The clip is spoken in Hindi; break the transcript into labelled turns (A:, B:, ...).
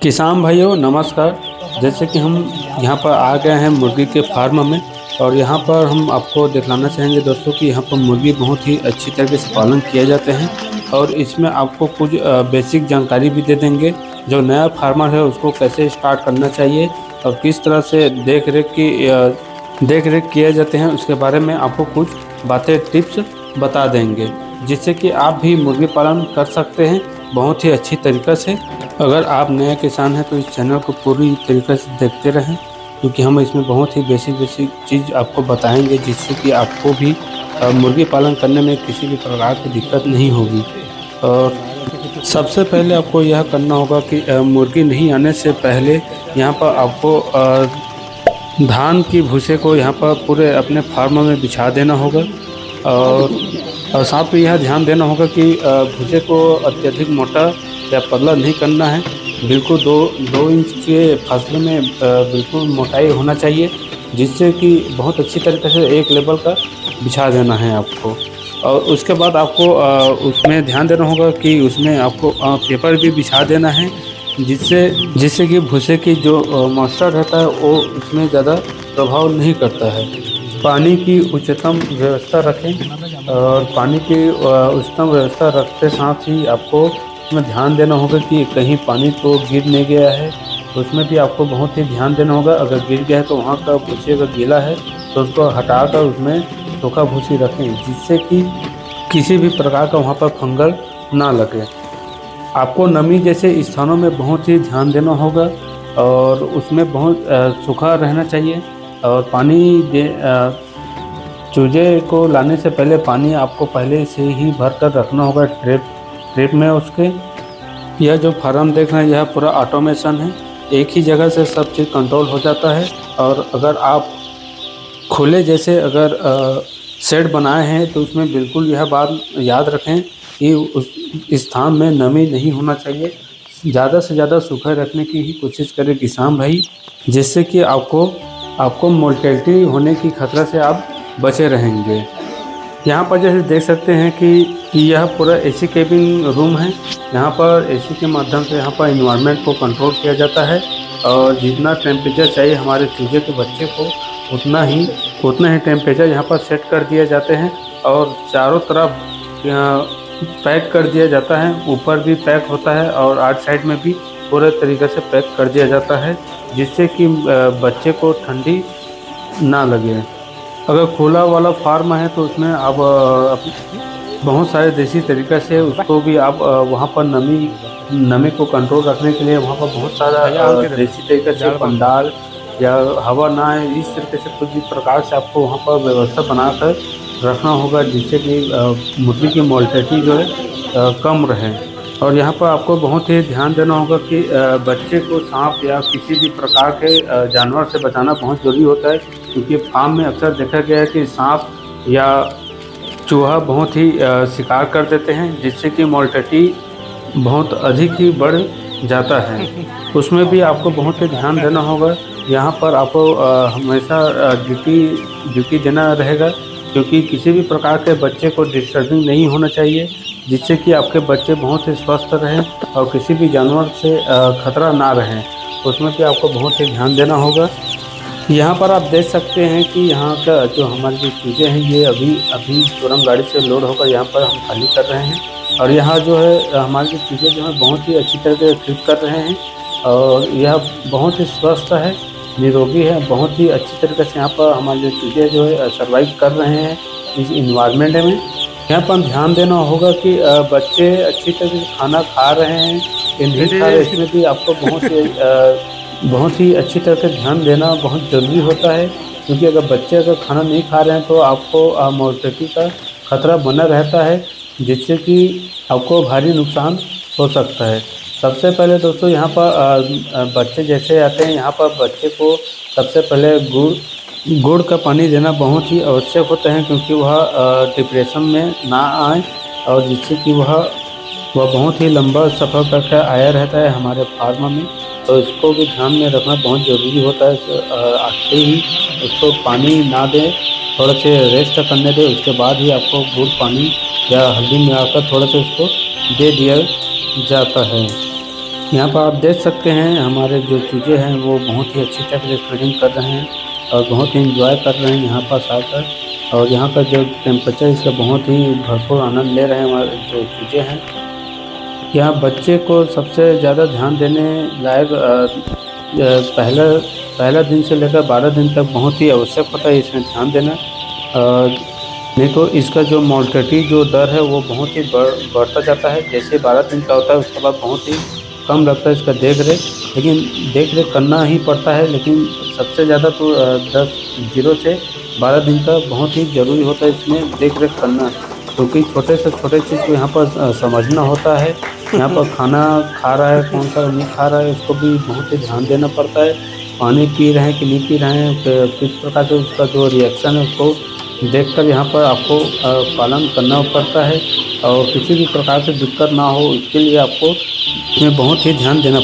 A: किसान भाइयों नमस्कार। जैसे कि हम यहाँ पर आ गए हैं मुर्गी के फार्म में और यहाँ पर हम आपको दिखलाना चाहेंगे दोस्तों कि यहाँ पर मुर्गी बहुत ही अच्छी तरीके से पालन किया जाते हैं और इसमें आपको कुछ बेसिक जानकारी भी दे देंगे। जो नया फार्मर है उसको कैसे स्टार्ट करना चाहिए और किस तरह से देख रेख किए जाते हैं उसके बारे में आपको कुछ बातें टिप्स बता देंगे, जिससे कि आप भी मुर्गी पालन कर सकते हैं बहुत ही अच्छी तरीक़े से। अगर आप नया किसान हैं तो इस चैनल को पूरी तरीके से देखते रहें, क्योंकि हम इसमें बहुत ही बेसिक चीज़ आपको बताएंगे, जिससे कि आपको भी मुर्गी पालन करने में किसी भी प्रकार की दिक्कत नहीं होगी। और सबसे पहले आपको यह करना होगा कि मुर्गी नहीं आने से पहले यहाँ पर आपको धान की भूसे को यहाँ पर पूरे अपने फार्म में बिछा देना होगा और साथ में यह ध्यान देना होगा कि भूसे को अत्यधिक मोटा या पतला नहीं करना है। बिल्कुल दो इंच के फासले में बिल्कुल मोटाई होना चाहिए, जिससे कि बहुत अच्छी तरीके से एक लेवल का बिछा देना है आपको। और उसके बाद आपको उसमें ध्यान देना होगा कि उसमें आपको पेपर भी बिछा देना है, जिससे कि भूसे की जो मॉइस्चर रहता है वो उसमें ज़्यादा प्रभाव नहीं करता है। पानी की उच्चतम व्यवस्था रखें और पानी की उच्चतम व्यवस्था रखते साथ ही आपको उसमें ध्यान देना होगा कि कहीं पानी तो गिर नहीं गया है, तो उसमें भी आपको बहुत ही ध्यान देना होगा। अगर गिर गया है तो वहाँ का भूसी अगर गीला है तो उसको हटाकर उसमें सूखा भूसी रखें, जिससे कि किसी भी प्रकार का वहाँ पर फंगल ना लगे। आपको नमी जैसे स्थानों में बहुत ही ध्यान देना होगा और उसमें बहुत सूखा रहना चाहिए। और चूजे को लाने से पहले पानी आपको पहले से ही भर कर रखना होगा ट्रेप में उसके। यह जो फार्म देख रहे हैं यह पूरा ऑटोमेशन है, एक ही जगह से सब चीज़ कंट्रोल हो जाता है। और अगर आप खुले जैसे अगर शेड बनाए हैं तो उसमें बिल्कुल यह बात याद रखें कि उस स्थान में नमी नहीं होना चाहिए। ज़्यादा से ज़्यादा सूखा रखने की ही कोशिश करें किसान भाई, जिससे कि आपको मोर्टेलिटी होने की खतरा से आप बचे रहेंगे। यहाँ पर जैसे देख सकते हैं कि यह पूरा एसी केबिन रूम है। यहाँ पर एसी के माध्यम से यहाँ पर इन्वायरमेंट को कंट्रोल किया जाता है और जितना टेम्परेचर चाहिए हमारे चूजे के बच्चे को उतना ही टेम्परेचर यहाँ पर सेट कर दिए जाते हैं और चारों तरफ पैक कर दिया जाता है। ऊपर भी पैक होता है और आउट साइड में भी पूरे तरीके से पैक कर दिया जाता है, जिससे कि बच्चे को ठंडी ना लगे। अगर खुला वाला फार्म है तो उसमें आप बहुत सारे देसी तरीक़े से उसको भी आप वहाँ पर नमी को कंट्रोल रखने के लिए वहाँ पर बहुत सारा देसी तरीक़े से पंडाल या हवा ना आए इस तरीके से कुछ भी प्रकार से आपको वहाँ पर व्यवस्था बनाकर रखना होगा, जिससे कि मुर्गी की मोर्टेलिटी जो है कम रहे। और यहाँ पर आपको बहुत ही ध्यान देना होगा कि बच्चे को सांप या किसी भी प्रकार के जानवर से बचाना बहुत ज़रूरी होता है, क्योंकि फार्म में अक्सर देखा गया है कि सांप या चूहा बहुत ही शिकार कर देते हैं, जिससे कि मोर्टेलिटी बहुत अधिक ही बढ़ जाता है। उसमें भी आपको बहुत ही ध्यान देना होगा। यहाँ पर आपको हमेशा ड्यूटी देना रहेगा, क्योंकि किसी भी प्रकार के बच्चे को डिस्टर्बिंग नहीं होना चाहिए, जिससे कि आपके बच्चे बहुत ही स्वस्थ रहें और किसी भी जानवर से खतरा ना रहे। उसमें भी आपको बहुत ही ध्यान देना होगा। यहाँ पर आप देख सकते हैं कि यहाँ का जो हमारी जो चीज़ें हैं ये अभी तुरंत गाड़ी से लोड होकर यहाँ पर हम खाली कर रहे हैं। और यहाँ जो है हमारी जो चीज़ें जो है बहुत ही अच्छी तरह से ट्रीट कर रहे हैं और यह बहुत ही स्वस्थ है, निरोगी है। बहुत ही अच्छी तरीके से यहाँ पर हमारी जो चीज़ें जो है सर्वाइव कर रहे हैं इस इन्वायरमेंट में। यहाँ पर ध्यान देना होगा कि बच्चे अच्छी तरह से खाना खा रहे हैं कि नहीं खा रहे, इसमें भी आपको बहुत ही अच्छी तरह से ध्यान देना बहुत ज़रूरी होता है, क्योंकि अगर बच्चे खाना नहीं खा रहे हैं तो आपको मोर्टेलिटी का खतरा बना रहता है, जिससे कि आपको भारी नुकसान हो सकता है। सबसे पहले दोस्तों यहाँ पर बच्चे जैसे आते हैं यहाँ पर बच्चे को सबसे पहले गुड़ का पानी देना बहुत ही आवश्यक होता है, क्योंकि वह डिप्रेशन में ना आए और जिससे कि वह बहुत ही लंबा सफ़र करके आया रहता है हमारे फार्म में। तो इसको भी ध्यान में रखना बहुत ज़रूरी होता है। आते ही उसको पानी ना दें, थोड़ा से रेस्ट करने दें, उसके बाद ही आपको गुड़ पानी या हल्दी मिलाकर थोड़ा सा उसको दे दिया जाता है। यहाँ पर आप देख सकते हैं हमारे जो चूजे हैं वो बहुत ही अच्छी तरह से फीडिंग कर रहे हैं और बहुत ही इंजॉय कर रहे हैं यहाँ पास आकर। और यहाँ का जो टेम्परेचर इसका बहुत ही भरपूर आनंद ले रहे हैं हमारे जो चूजे हैं। यहाँ बच्चे को सबसे ज़्यादा ध्यान देने लायक पहला दिन से लेकर 12 दिन तक बहुत ही आवश्यक होता है इसमें ध्यान देना। नहीं तो इसका जो मोर्टेलिटी जो दर है वो बहुत ही बढ़ता जाता है। जैसे 12 दिन का होता है उसके बाद बहुत ही कम लगता है इसका देख रेख, लेकिन देख रेख करना ही पड़ता है। लेकिन सबसे ज़्यादा तो 0 से 12 दिन का बहुत ही ज़रूरी होता है इसमें देख रेख करना, क्योंकि छोटे से छोटे चीज़ को यहाँ पर समझना होता है। यहाँ पर खाना खा रहा है, कौन सा नहीं खा रहा है, उसको भी बहुत ही ध्यान देना पड़ता है। पानी पी रहे हैं कि नहीं पी रहे हैं, किस प्रकार से उसका जो रिएक्शन है उसको देखकर यहाँ पर आपको पालन करना पड़ता है। और किसी भी प्रकार से दिक्कत ना हो इसके लिए आपको इसमें बहुत ही ध्यान देना